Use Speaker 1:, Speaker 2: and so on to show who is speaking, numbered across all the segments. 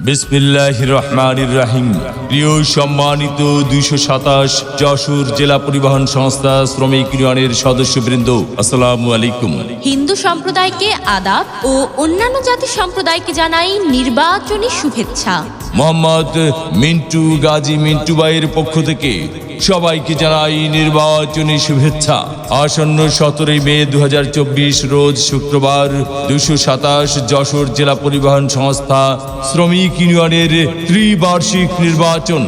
Speaker 1: বিসমিল্লাহির রহমানির রহিম। প্রিয় সম্মানিত ২২৭ যশোর জেলা পরিবহন সংস্থা শ্রমিক ইউনিয়নের সদস্যবৃন্দ, আসসালামু আলাইকুম।
Speaker 2: হিন্দু সম্প্রদায়কে আদাব ও অন্যান্য জাতি সম্প্রদায়কে জানাই নির্বাচনী শুভেচ্ছা।
Speaker 1: মোহাম্মদ মিন্টু গাজী মিন্টু ভাইয়ের পক্ষ থেকে সবাইকে জানাই নির্বাচনী শুভেচ্ছা। আসন্ন ১৭ মে ২০২৪ রোজ শুক্রবার ২২৭ যশোর জেলা পরিবহন সংস্থা শ্রমিক ইউনিয়নের ত্রিবার্ষিক নির্বাচন।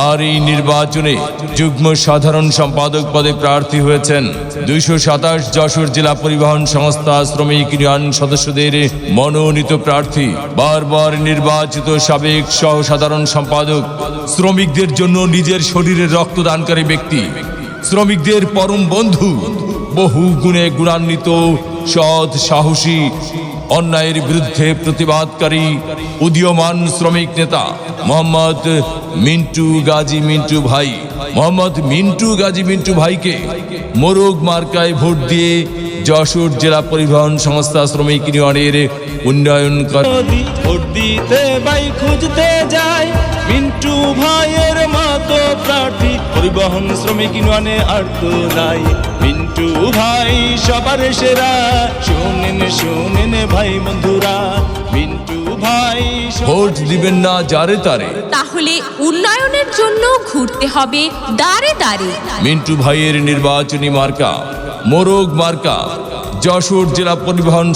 Speaker 1: আর এই নির্বাচনে যুগ্ম সাধারণ সম্পাদক পদে প্রার্থী হয়েছেন ২২৭ যশোর জেলা পরিবহন সংস্থা শ্রমিক ইউনিয়ন সদস্যদের মনোনীত প্রার্থী, বারবার নির্বাচিত সাবেক সহ সাধারণ সম্পাদক, শ্রমিকদের জন্য নিজের শরীরের রক্তদানকারী ব্যক্তি, শ্রমিকদের পরম বন্ধু, বহু গুণে গুণান্বিত, সৎ, সাহসী, অন্যায়ের বিরুদ্ধে প্রতিবাদকারী উদীয়মান শ্রমিক নেতা মোহাম্মদ মিন্টু গাজী মিন্টু ভাই। মোহাম্মদ মিন্টু গাজী মিন্টু ভাইকে মোরগ মার্কায় ভোট দিয়ে যশোর জেলা পরিবহন সংস্থা শ্রমিক ইউনিয়নের উন্নয়ন
Speaker 3: ভোট দিতে ভাই খুঁজতে যায় মিন্টু ভাইয়ের মতো প্রার্থী পরিবহন শ্রমিক ইউনিয়নে আর তো নাই। মিন্টু ভাই সবার সেরা, শুনেন শুনেন ভাই বন্ধুরা, মিন্টু ভাই
Speaker 1: ভোট দিবেন না যারে তারে,
Speaker 2: তাহলে উন্নয়নের জন্য ঘুরতে হবে দাঁড়ে দাঁড়ে।
Speaker 1: মিন্টু ভাইয়ের নির্বাচনী মার্কা মোরগ মার্কা। যশোর জেলা পরিবহন